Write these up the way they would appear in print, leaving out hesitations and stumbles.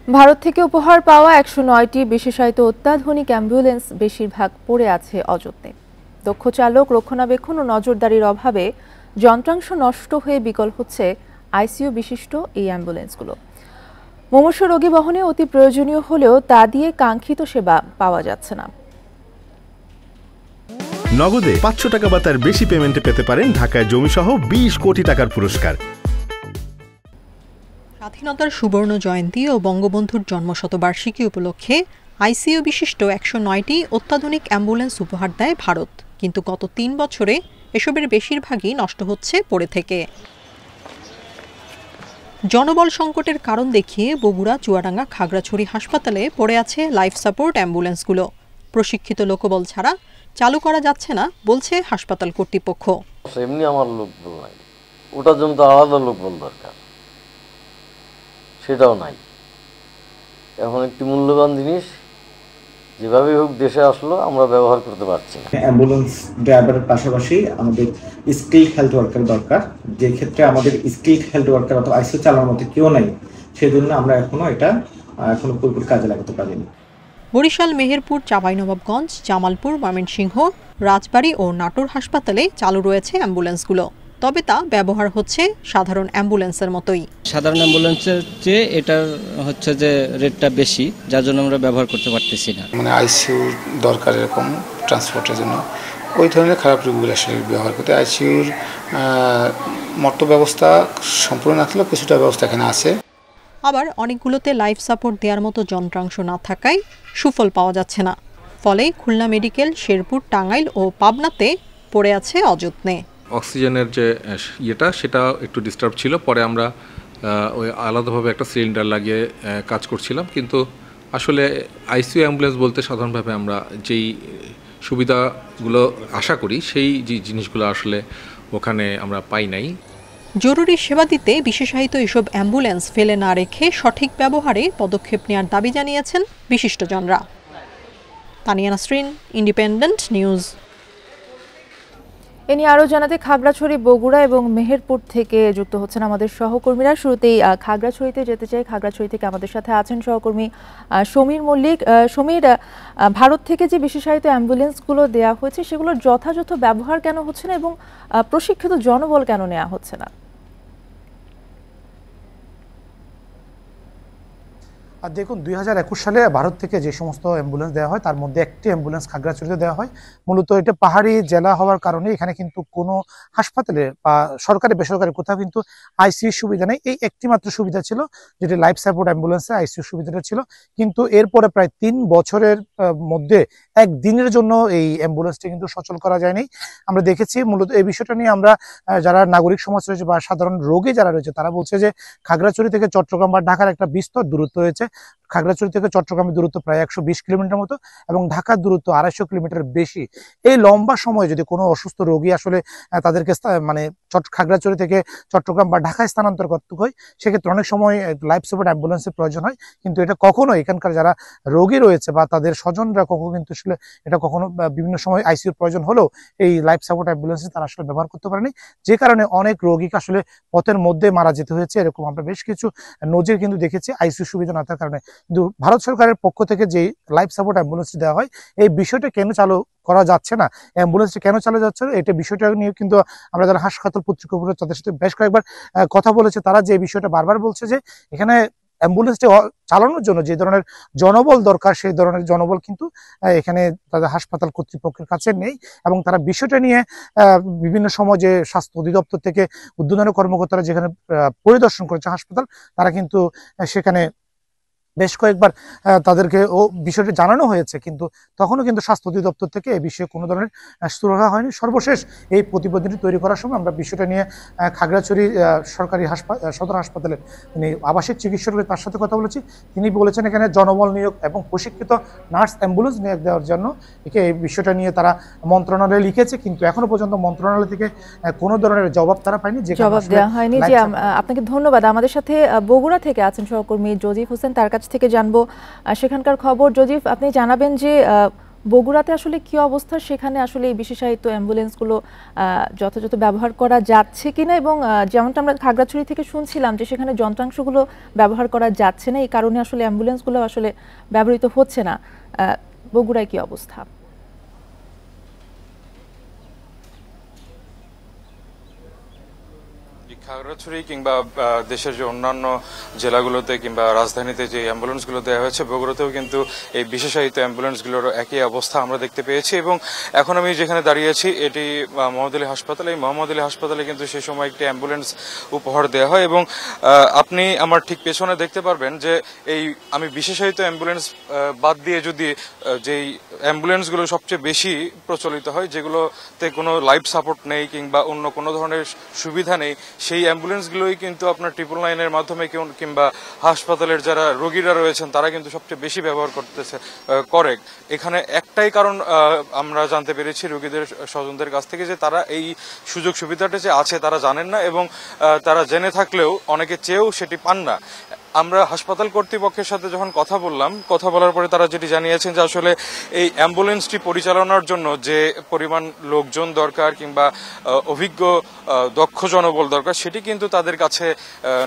ভারত থেকে উপহার পাওয়া ১০৯টি বিশেষায়িত অত্যাধুনিক অ্যাম্বুলেন্স বেশিরভাগ পড়ে আছে অযত্নে। দক্ষ চালক, রক্ষণাবেক্ষণ ও নজরদারির অভাবে যন্ত্রাংশ নষ্ট হয়ে বিকল হচ্ছে আইসিইউ বিশিষ্ট এই অ্যাম্বুলেন্সগুলো। মুমূর্ষ রোগী বহনে অতি প্রয়োজনীয় হলেও তা দিয়ে কাঙ্ক্ষিত সেবা পাওয়া যাচ্ছে না। নগদে ৫০০ টাকা বা তার বেশি পেমেন্টে পেতে পারেন ঢাকায় জমিসহ ২০ কোটি টাকার পুরস্কার। স্বাধীনতার সুবর্ণ জয়ন্তী ও বঙ্গবন্ধুর জন্মশতবার্ষিকী উপলক্ষে আইসিইউ বিশিষ্ট ১০৯টি অত্যাধুনিক অ্যাম্বুলেন্স উপহার দেয় ভারত, কিন্তু গত ৩ বছরে এসবের বেশিরভাগই নষ্ট হচ্ছে পড়ে থেকে। জনবল সংকটের কারণ দেখিয়ে বগুড়া, চুয়াডাঙ্গা, খাগড়াছড়ি হাসপাতালে পড়ে আছে লাইফ সাপোর্ট অ্যাম্বুলেন্সগুলো। প্রশিক্ষিত লোকবল ছাড়া চালু করা যাচ্ছে না বলছে হাসপাতাল কর্তৃপক্ষ। এমনি আমার লোকবল নাই, ওটার জন্য তো আলাদা লোকবল দরকার, সেটাও নাই। এখন একটি মূল্যবান জিনিস যেভাবে হোক দেশে আসলো, আমরা ব্যবহার করতে পারছি না। অ্যাম্বুলেন্স ড্রাইভারের পাশাপাশি আমাদের স্কিলড হেলথ ওয়ার্কার দরকার, যে ক্ষেত্রে আমাদের স্কিলড হেলথ ওয়ার্কার অথবা আইসিইউ চালানোর মতো কেউ নাই, সেজন্য আমরা এখনো পুরোপুরি কাজে লাগাতে পারিনি। বরিশাল, মেহেরপুর, চাঁপাইনবাবগঞ্জ, জামালপুর, ময়মনসিংহ, রাজবাড়ী ও নাটোর হাসপাতালে চালু রয়েছে অ্যাম্বুলেন্সগুলো, তবে তা ব্যবহার হচ্ছে সাধারণ অ্যাম্বুলেন্সের মতোই। সাধারণ অ্যাম্বুলেন্সের চেয়ে এটার হচ্ছে যে রেটটা বেশি, যার জন্য আমরা ব্যবহার করতে পারতেছি না। মানে আইসিইউ দরকার এরকম ট্রান্সপোর্টের জন্য, ওই ধরনের খারাপ রোগীগুলো আসলে ব্যবহার করতে। আইসিইউর মতো ব্যবস্থা সম্পূর্ণ না থাকলেও কিছুটা ব্যবস্থা এখানে আছে। আবার অনেকগুলোতে লাইফ সাপোর্ট দেওয়ার মতো যন্ত্রাংশ না থাকায় সুফল পাওয়া যাচ্ছে না। ফলে খুলনা মেডিকেল, শেরপুর, টাঙ্গাইল ও পাবনাতে পড়ে আছে অযত্নে। অক্সিজেনের যে সেটা একটু ডিস্টার্ব ছিল, পরে আমরা ওই আলাদাভাবে একটা সিলিন্ডার লাগিয়ে কাজ করছিলাম। কিন্তু আসলে আইসিইউ অ্যাম্বুলেন্স বলতে সাধারণভাবে আমরা যেই সুবিধাগুলো আশা করি সেই যে জিনিসগুলো আসলে ওখানে আমরা পাই নাই। জরুরি সেবা দিতে বিশেষায়িত এসব অ্যাম্বুলেন্স ফেলে না রেখে সঠিক ব্যবহারে পদক্ষেপ নেওয়ার দাবি জানিয়েছেন বিশিষ্টজনরা। Tania Nasrin, independent news. এ নিয়ে আরও জানাতে খাগড়াছড়ি, বগুড়া এবং মেহেরপুর থেকে যুক্ত হচ্ছেন আমাদের সহকর্মীরা। শুরুতেই খাগড়াছড়িতে যেতে চাই। খাগড়াছড়ি থেকে আমাদের সাথে আছেন সহকর্মী সমীর মল্লিক। সমীর, ভারত থেকে যে বিশেষায়িত অ্যাম্বুলেন্সগুলো দেওয়া হয়েছে সেগুলোর যথাযথ ব্যবহার কেন হচ্ছে না এবং প্রশিক্ষিত জনবল কেন নেওয়া হচ্ছে না? আর দেখুন, ২০২১ সালে ভারত থেকে যে সমস্ত অ্যাম্বুলেন্স দেওয়া হয় তার মধ্যে একটি অ্যাম্বুলেন্স খাগড়াছড়িতে দেওয়া হয়। মূলত এটা পাহাড়ি জেলা হওয়ার কারণে এখানে কিন্তু কোনো হাসপাতালে বা সরকারি বেসরকারি কোথাও কিন্তু আইসিইউ সুবিধা নেই। এই একটি মাত্র সুবিধা ছিল, যেটি লাইফ সাপোর্ট অ্যাম্বুলেন্সে আইসিইউ সুবিধাটা ছিল। কিন্তু এরপরে প্রায় ৩ বছরের মধ্যে একদিনের জন্য এই অ্যাম্বুলেন্সটি কিন্তু সচল করা যায়নি। আমরা দেখেছি মূলত এই বিষয়টা নিয়ে আমরা যারা নাগরিক সমাজ রয়েছে বা সাধারণ রোগী যারা রয়েছে তারা বলছে যে খাগড়াছড়ি থেকে চট্টগ্রাম বা ঢাকার একটা বিস্তর দূরত্ব রয়েছে। খাগড়াছড়ি থেকে চট্টগ্রামের দূরত্ব প্রায় ১২০ কিলোমিটার মতো এবং ঢাকার দূরত্ব ২৫০ কিলোমিটার বেশি। এই লম্বা সময়ে যদি কোনো অসুস্থ রোগী আসলে তাদেরকে মানে খাগড়াছড়ি থেকে চট্টগ্রাম বা ঢাকায় স্থানান্তর করতে হয়, সেক্ষেত্রে অনেক সময় লাইফ সাপোর্ট অ্যাম্বুলেন্সের প্রয়োজন হয়। কিন্তু এটা কখনো এখানকার যারা রোগী রয়েছে বা তাদের স্বজনরা কখনো কিন্তু আসলে এটা কখনো বিভিন্ন সময় আইসিইউর প্রয়োজন হলেও এই লাইফ সাপোর্ট অ্যাম্বুলেন্স তারা আসলে ব্যবহার করতে পারেনি, যে কারণে অনেক রোগীকে আসলে পথের মধ্যে মারা যেতে হয়েছে। এরকম আমরা বেশ কিছু নজির কিন্তু দেখেছি আইসিইউ সুবিধা না থাকার কারণে। কিন্তু ভারত সরকারের পক্ষ থেকে যে লাইফ সাপোর্ট অ্যাম্বুলেন্সটি দেওয়া হয়, এই বিষয়টা কেন চালু করা যাচ্ছে না, অ্যাম্বুলেন্সটি কেন চালু যাচ্ছে না, এটা বিষয়টা নিয়ে কিন্তু আমরা যারা হাসপাতাল কর্তৃপক্ষ তাদের সাথে বেশ কয়েকবার কথা বলেছে। তারা যে বিষয়টা বারবার বলছে যে এখানে অ্যাম্বুলেন্সটি চালানোর জন্য যে ধরনের জনবল দরকার সেই ধরনের জনবল কিন্তু এখানে তাদের হাসপাতাল কর্তৃপক্ষের কাছে নেই। এবং তারা বিষয়টা নিয়ে বিভিন্ন সময় যে স্বাস্থ্য অধিদপ্তর থেকে উদ্বোধনী কর্মকর্তারা যেখানে পরিদর্শন করেছে হাসপাতাল, তারা কিন্তু সেখানে বেশ কয়েকবার তাদেরকে বিষয়টি জানানো হয়েছে, কিন্তু তখনও কিন্তু স্বাস্থ্য অধিদপ্তর থেকে এই বিষয়ে কোনো ধরনের সুরাহা হয়নি। সর্বশেষ এই প্রতিবেদনটি তৈরি করার সময় আমরা বিষয়টা নিয়ে খাগড়াছড়ি সরকারি সদর হাসপাতালের তিনি আবাসিক চিকিৎসক তার সাথে কথা বলেছি। তিনি বলেছেন এখানে জনবল নিয়োগ এবং প্রশিক্ষিত নার্স অ্যাম্বুলেন্স নিয়োগ দেওয়ার জন্য এই বিষয়টা নিয়ে তারা মন্ত্রণালয়ে লিখেছে, কিন্তু এখনো পর্যন্ত মন্ত্রণালয় থেকে কোনো ধরনের জবাব তারা পায়নি, যে জবাব দেওয়া হয়নি। যে আপনাকে ধন্যবাদ। আমাদের সাথে বগুড়া থেকে আছেন সহকর্মী জজিফ হোসেন, তার কাছ থেকে জানবো সেখানকার খবর। জজিফ, আপনি জানাবেন যে বগুড়াতে আসলে কি অবস্থা, সেখানে আসলে এই বিশেষায়িত অ্যাম্বুলেন্সগুলো যথাযথ ব্যবহার করা যাচ্ছে কিনা, এবং যেমনটা আমরা খাগড়াছড়ি থেকে শুনছিলাম যে সেখানে যন্ত্রাংশগুলো ব্যবহার করা যাচ্ছে না, এই কারণে আসলে অ্যাম্বুলেন্সগুলো আসলে ব্যবহৃত হচ্ছে না। বগুড়ায় কি অবস্থা? খাগড়াছড়ি কিংবা দেশের যে অন্যান্য জেলাগুলোতে কিংবা রাজধানীতে যে অ্যাম্বুলেন্সগুলো দেওয়া হয়েছে, বগুড়াতেও কিন্তু এই বিশেষায়িত অ্যাম্বুলেন্সগুলোর একই অবস্থা আমরা দেখতে পেয়েছি। এবং এখন আমি যেখানে দাঁড়িয়েছি এটি মোহাম্মদ আলী হাসপাতাল। এই মোহাম্মদ আলী হাসপাতালে কিন্তু সেই সময় একটি অ্যাম্বুলেন্স উপহার দেওয়া হয়, এবং আপনি আমার ঠিক পেছনে দেখতে পারবেন যে এই আমি বিশেষায়িত অ্যাম্বুলেন্স বাদ দিয়ে যদি যেই অ্যাম্বুলেন্সগুলো সবচেয়ে বেশি প্রচলিত হয়, যেগুলোতে কোনো লাইফ সাপোর্ট নেই কিংবা অন্য কোনো ধরনের সুবিধা নেই, সেই অ্যাম্বুলেন্সগুলোই কিন্তু আপনার 999-এর মাধ্যমে কিংবা হাসপাতালের যারা রোগীরা রয়েছেন তারা কিন্তু সবচেয়ে বেশি ব্যবহার করে। এখানে একটাই কারণ আমরা জানতে পেরেছি রোগীদের স্বজনদের কাছ থেকে, যে তারা এই সুযোগ সুবিধাটা যে আছে তারা জানেন না, এবং তারা জেনে থাকলেও অনেকে চেয়েও সেটি পান না। আমরা হাসপাতাল কর্তৃপক্ষের সাথে যখন কথা বলার পরে তারা যেটি জানিয়েছেন যে আসলে এই অ্যাম্বুলেন্সটি পরিচালনার জন্য যে পরিমাণ লোকজন দরকার কিংবা অভিজ্ঞ দক্ষ জনবল দরকার সেটি কিন্তু তাদের কাছে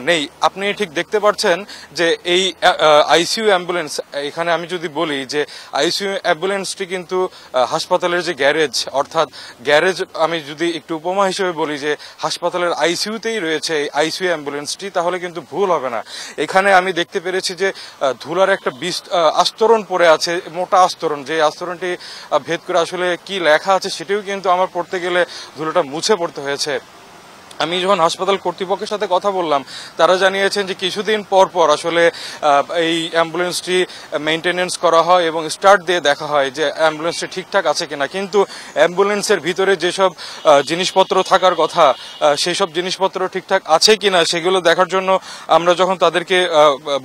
নেই। আপনি ঠিক দেখতে পাচ্ছেন যে এই আইসিইউ অ্যাম্বুলেন্স, এখানে আমি যদি বলি যে আইসিইউ অ্যাম্বুলেন্সটি কিন্তু হাসপাতালের যে গ্যারেজ, অর্থাৎ গ্যারেজ আমি যদি একটু উপমা হিসেবে বলি যে হাসপাতালের আইসিইউতেই রয়েছে এই আইসিইউ অ্যাম্বুলেন্সটি, তাহলে কিন্তু ভুল হবে না। এখানে আমি দেখতে পেরেছি যে ধুলার একটা আস্তরণ পড়ে আছে, মোটা আস্তরণ, যে আস্তরণটি ভেদ করে আসলে কি লেখা আছে সেটিও কিন্তু আমার পড়তে গেলে ধুলোটা মুছে পড়তে হয়েছে। আমি যখন হাসপাতাল কর্তৃপক্ষের সাথে কথা বললাম তারা জানিয়েছেন যে কিছুদিন পর পর আসলে এই অ্যাম্বুলেন্সটি মেইনটেনেন্স করা হয় এবং স্টার্ট দিয়ে দেখা হয় যে অ্যাম্বুলেন্সটি ঠিকঠাক আছে কিনা, কিন্তু অ্যাম্বুলেন্সের ভিতরে যেসব জিনিসপত্র থাকার কথা সেই সব জিনিসপত্র ঠিকঠাক আছে কিনা সেগুলো দেখার জন্য আমরা যখন তাদেরকে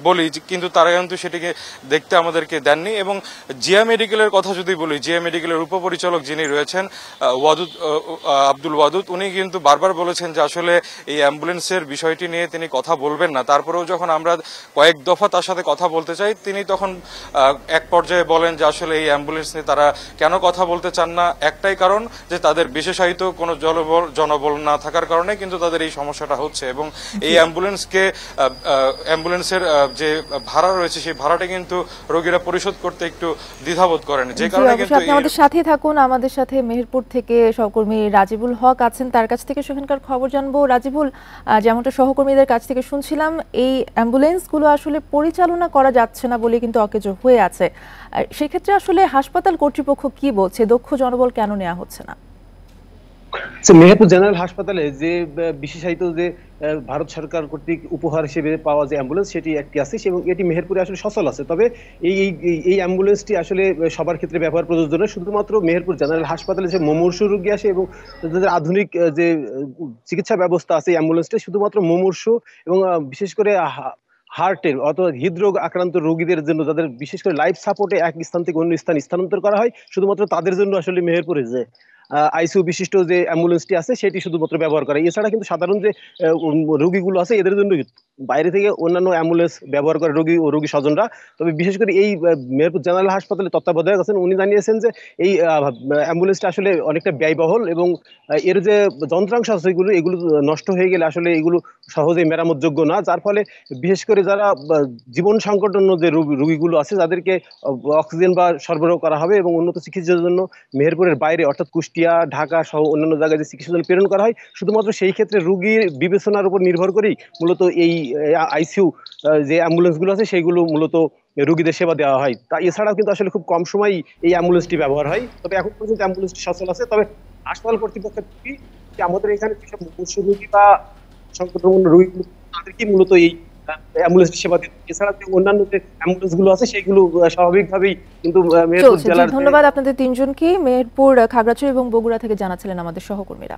বলি, কিন্তু তারা কিন্তু সেটিকে দেখতে আমাদেরকে দেননি। এবং জিয়া মেডিকেলের কথা যদি বলি, জিয়া মেডিকেলের উপপরিচালক যিনি রয়েছেন আব্দুল ওয়াদুদ, উনি কিন্তু বারবার বলেছেন আসলে এই অ্যাম্বুলেন্সের বিষয়টি নিয়ে তিনি কথা বলবেন না। তারপরেও যখন আমরা কয়েক দফা তার সাথে কথা বলতে চাই, তিনি তখন এক পর্যায়ে বলেন যে আসলে এই অ্যাম্বুলেন্স নিয়ে তারা কেন কথা বলতে চান না, একটাই কারণ যে তাদের বিশেষায়িত কোনো জনবল না থাকার কারণে কিন্তু তাদের এই সমস্যাটা হচ্ছে। এবং এই অ্যাম্বুলেন্সের যে ভাড়া রয়েছে সেই ভাড়াটা কিন্তু রোগীরা পরিশোধ করতে একটু দ্বিধাবোধ করেন, যে কারণে কিন্তু আমাদের সাথে থাকুন। আমাদের সাথে মেহেরপুর থেকে সহকর্মী রাজিবুল হক আছেন, তার কাছ থেকে সেখানকার খবর জানবো। রাজিবুল, যেমনটা সহকর্মীদের কাছ থেকে শুনছিলাম, এই অ্যাম্বুলেন্সগুলো আসলে পরিচালনা করা যাচ্ছে না বলে কিন্তু অকেজো হয়ে আছে। সেক্ষেত্রে আসলে হাসপাতাল কর্তৃপক্ষ কি বলছে, দক্ষ জনবল কেন নেওয়া হচ্ছে না? মেহেরপুর জেনারেল হাসপাতালে যে বিশেষায়িত যে ভারত সরকার কর্তৃক উপহার হিসেবে পাওয়া যে অ্যাম্বুলেন্স সেটি একটি আছে, এবং এটি মেহেরপুরে আসলে সচল আছে। তবে এই অ্যাম্বুলেন্সটি আসলে সবার ক্ষেত্রে ব্যবহার প্রযোজ্য নয়। শুধুমাত্র মেহেরপুর জেনারেল হাসপাতালে যে মুমূর্ষু রোগী আসে এবং তাদের আধুনিক যে চিকিৎসা ব্যবস্থা আছে, এই অ্যাম্বুলেন্সটি শুধুমাত্র মুমূর্ষু এবং বিশেষ করে হার্টের অথবা হৃদরোগ আক্রান্ত রোগীদের জন্য, যাদের বিশেষ করে লাইফ সাপোর্টে এক স্থান থেকে অন্য স্থান স্থানান্তর করা হয়, শুধুমাত্র তাদের জন্য আসলে মেহেরপুরে যে আইসিইউ বিশিষ্ট যে অ্যাম্বুলেন্সটি আছে সেটি শুধুমাত্র ব্যবহার করে। এছাড়া কিন্তু সাধারণ যে রোগীগুলো আছে এদের জন্য বাইরে থেকে অন্যান্য অ্যাম্বুলেন্স ব্যবহার করে রোগী ও রোগী স্বজনরা। তবে বিশেষ করে এই মেহেরপুর জেনারেল হাসপাতালে তত্ত্বাবধায়ক আছেন, উনি জানিয়েছেন যে এই অ্যাম্বুলেন্সটা আসলে অনেকটা ব্যয়বহুল এবং এর যে যন্ত্রাংশ আছে এগুলো নষ্ট হয়ে গেলে আসলে এগুলো সহজেই মেরামতযোগ্য না, যার ফলে বিশেষ করে যারা জীবন সংকটাপন্ন যে রোগীগুলো আছে যাদেরকে অক্সিজেন বা সরবরাহ করা হবে এবং উন্নত চিকিৎসার জন্য মেহেরপুরের বাইরে অর্থাৎ কুষ্টিয়া, ঢাকা সহ অন্যান্য জায়গায় যে চিকিৎসার জন্য প্রেরণ করা হয়, শুধুমাত্র সেই ক্ষেত্রে রোগীর বিবেচনার উপর নির্ভর করেই মূলত এই আইসিইউ যে অ্যাম্বুলেন্সগুলো আছে সেইগুলো মূলত রোগীদের সেবা দেওয়া হয়। তা এছাড়াও কিন্তু আসলে খুব কম সময় এই অ্যাম্বুলেন্সটি ব্যবহার হয়। তবে এখন পর্যন্ত অ্যাম্বুলেন্সটি সচল আছে। তবে হাসপাতাল কর্তৃপক্ষের আমাদের এখানে যেসব মুমূর্ষু রোগী বা সংকটপূর্ণ রোগীগুলো তাদেরকে মূলত এই অ্যাম্বুলেন্স সেবা দিতে, এছাড়া যে অন্যান্য যে অ্যাম্বুলেন্স গুলো আছে সেগুলো স্বাভাবিকভাবেই কিন্তু মেহেরপুর জেলার। ধন্যবাদ আপনাদের তিনজনকে। মেহেরপুর, খাগড়াছড়ি এবং বগুড়া থেকে জানাচ্ছিলেন আমাদের সহকর্মীরা।